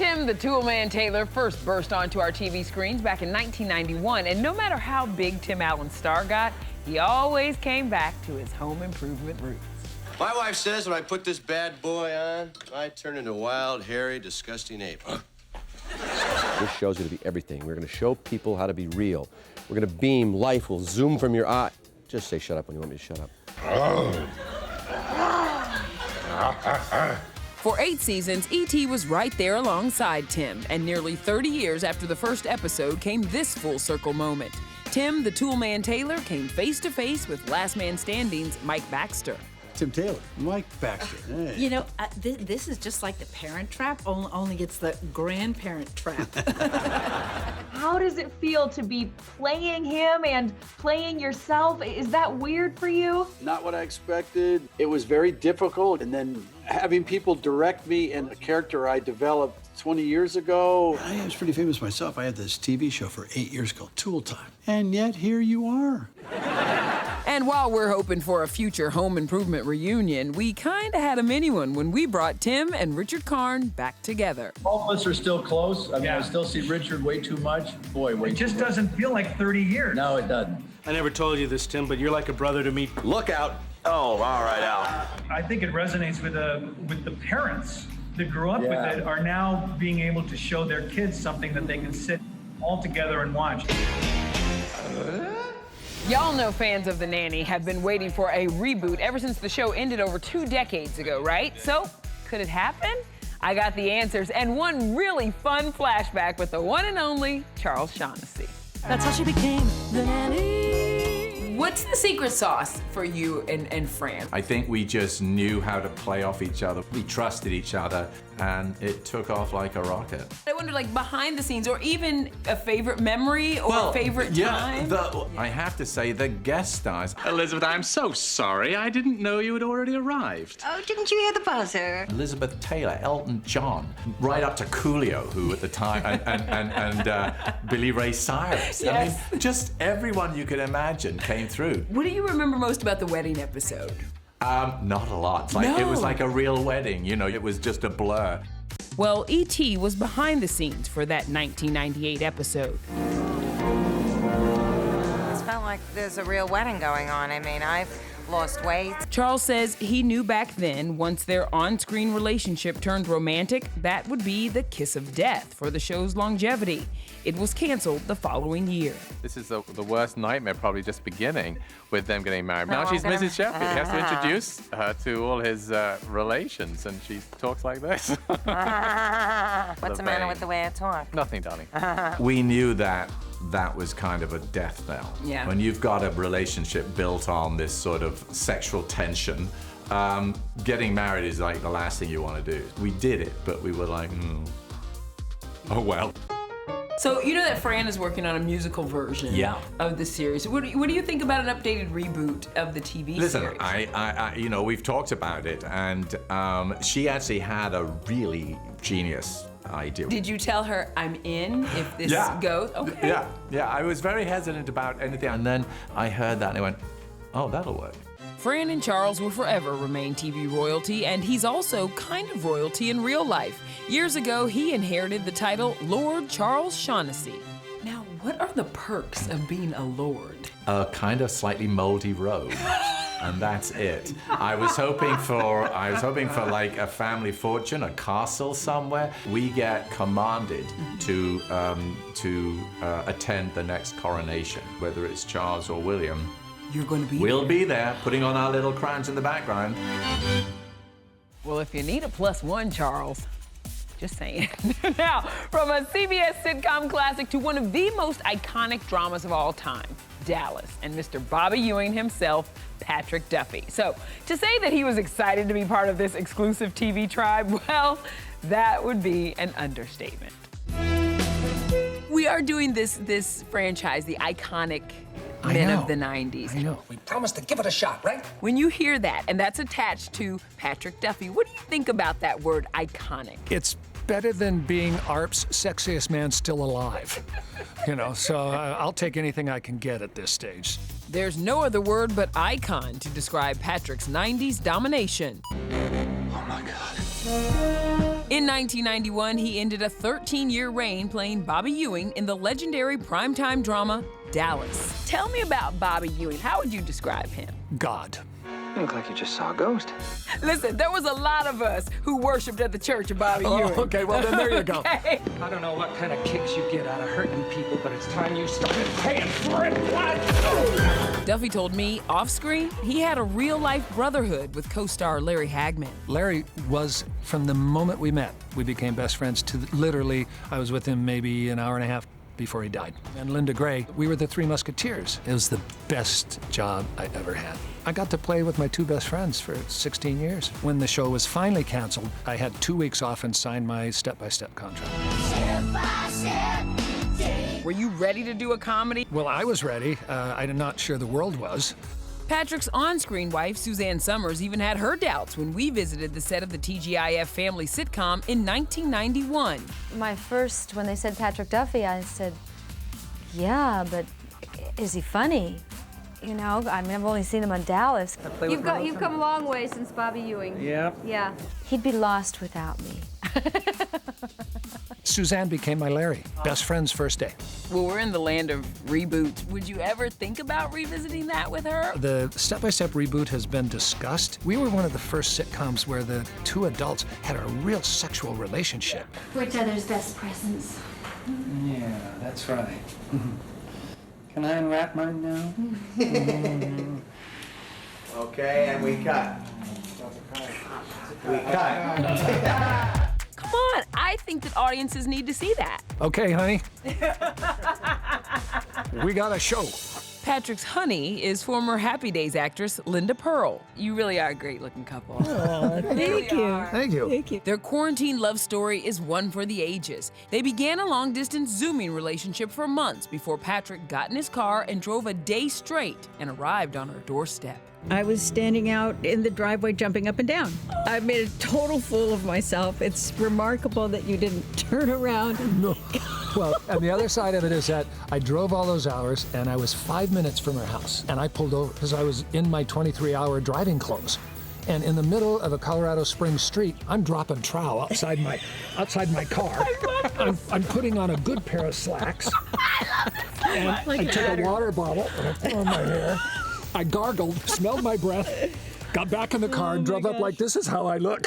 Tim the Toolman Taylor first burst onto our TV screens back in 1991, and no matter how big Tim Allen's star got, he always came back to his home improvement roots. My wife says when I put this bad boy on, I turn into a wild, hairy, disgusting ape. This show's gonna be everything. We're gonna show people how to be real. We're gonna beam, life will zoom from your eye. Just say shut up when you want me to shut up. For 8 seasons, E.T. was right there alongside Tim, and nearly 30 years after the first episode came this full circle moment. Tim the Toolman Taylor came face to face with Last Man Standing's Mike Baxter. Tim Taylor, Mike Baxter. Hey. You know, this is just like the Parent Trap, only it's the grandparent trap. How does it feel to be playing him and playing yourself? Is that weird for you? Not what I expected. It was very difficult, and then having people direct me in a character I developed 20 years ago. I was pretty famous myself. I had this TV show for 8 years called Tool Time. And yet here you are. And while we're hoping for a future home improvement reunion, we kind of had a mini one when we brought Tim and Richard Karn back together. All of us are still close. I mean, I still see Richard way too much. Boy, way It just doesn't feel like 30 years. No, it doesn't. I never told you this, Tim, but you're like a brother to me. Look out. Oh, all right, Al. I think it resonates with the parents that grew up with it are now being able to show their kids something that they can sit all together and watch. Y'all know fans of The Nanny have been waiting for a reboot ever since the show ended over 2 decades ago, right? So, could it happen? I got the answers and one really fun flashback with the one and only Charles Shaughnessy. That's how she became the nanny. What's the secret sauce for you and Fran? I think we just knew how to play off each other. We trusted each other, and it took off like a rocket. I wonder, like, behind the scenes, or even a favorite memory or favorite time? I have to say, the guest stars. Elizabeth, I'm so sorry. I didn't know you had already arrived. Oh, didn't you hear the buzzer? Elizabeth Taylor, Elton John, right up to Coolio, who at the time, and Billy Ray Cyrus. Yes. I mean, just everyone you could imagine came through. What do you remember most about the wedding episode? Not a lot. It was like a real wedding, you know, it was just a blur. Well, E.T. was behind the scenes for that 1998 episode. It's felt like there's a real wedding going on. I mean, I've lost weight. Charles says he knew back then, once their on-screen relationship turned romantic, that would be the kiss of death for the show's longevity. It was canceled the following year. This is the worst nightmare probably just beginning with them getting married. Now she's Mrs. Sheffield. He has to introduce her to all his relations, and she talks like this. What's the matter with the way I talk? Nothing, darling. We knew that was kind of a death knell. Yeah. When you've got a relationship built on this sort of sexual tension, getting married is like the last thing you want to do. We did it, but we were like, oh well. So you know that Fran is working on a musical version of the series. What do you think about an updated reboot of the TV series? Listen, I you know, we've talked about it, and she actually had a really genius idea. Did you tell her I'm in if this goes? Okay. Yeah. I was very hesitant about anything, and then I heard that, and I went, oh, that'll work. Fran and Charles will forever remain TV royalty, and he's also kind of royalty in real life. Years ago, he inherited the title Lord Charles Shaughnessy. Now, what are the perks of being a lord? A kind of slightly moldy robe, and that's it. I was hoping for like a family fortune, a castle somewhere. We get commanded to attend the next coronation, whether it's Charles or William. You're going to be We'll there. be there, putting on our little crowns in the background. Well, if you need a +1, Charles, just saying. Now, from a CBS sitcom classic to one of the most iconic dramas of all time, Dallas, and Mr. Bobby Ewing himself, Patrick Duffy. So, to say that he was excited to be part of this exclusive TV tribe, well, that would be an understatement. We are doing this franchise, the iconic men of the 90s. I know. We promised to give it a shot, right? When you hear that, and that's attached to Patrick Duffy, what do you think about that word, iconic? It's better than being ARP's sexiest man still alive. You know, so I'll take anything I can get at this stage. There's no other word but icon to describe Patrick's 90s domination. Oh my God. In 1991, he ended a 13-year reign playing Bobby Ewing in the legendary primetime drama, Dallas. Tell me about Bobby Ewing. How would you describe him? God. You look like you just saw a ghost. Listen, there was a lot of us who worshipped at the church of Bobby Ewing. Okay, well then there you go. Okay. I don't know what kind of kicks you get out of hurting people, but it's time you started paying for it. Duffy told me, off-screen, he had a real-life brotherhood with co-star Larry Hagman. Larry was, from the moment we met, we became best friends to literally, I was with him maybe an hour and a half before he died. And Linda Gray, we were the Three Musketeers. It was the best job I ever had. I got to play with my two best friends for 16 years. When the show was finally canceled, I had 2 weeks off and signed my step-by-step contract. Were you ready to do a comedy? Well, I was ready. I'm not sure the world was. Patrick's on-screen wife, Suzanne Summers, even had her doubts when we visited the set of the TGIF family sitcom in 1991. When they said Patrick Duffy, I said, yeah, but is he funny? You know, I mean, I've only seen him on Dallas. You've come a long way since Bobby Ewing. Yep. Yeah. He'd be lost without me. Suzanne became my Larry. Best friends first day. Well, we're in the land of reboots. Would you ever think about revisiting that with her? The step-by-step reboot has been discussed. We were one of the first sitcoms where the two adults had a real sexual relationship. We're each other's best presents. Yeah, that's right. Can I unwrap mine now? Okay, and we cut. We cut. Come on, I think that audiences need to see that. Okay, honey. We got a show. Patrick's honey is former Happy Days actress Linda Pearl. You really are a great-looking couple. Oh, thank you. Thank you. Thank you. Their quarantine love story is one for the ages. They began a long-distance Zooming relationship for months before Patrick got in his car and drove a day straight and arrived on her doorstep. I was standing out in the driveway jumping up and down. I made a total fool of myself. It's remarkable that you didn't turn around. No. Well, and the other side of it is that I drove all those hours and I was 5 minutes from her house. And I pulled over because I was in my 23-hour driving clothes. And in the middle of a Colorado Springs street, I'm dropping trowel outside my car. I'm putting on a good pair of slacks. And I took a water bottle and I put on my hair. I gargled, smelled my breath, got back in the car and drove up like, this is how I look.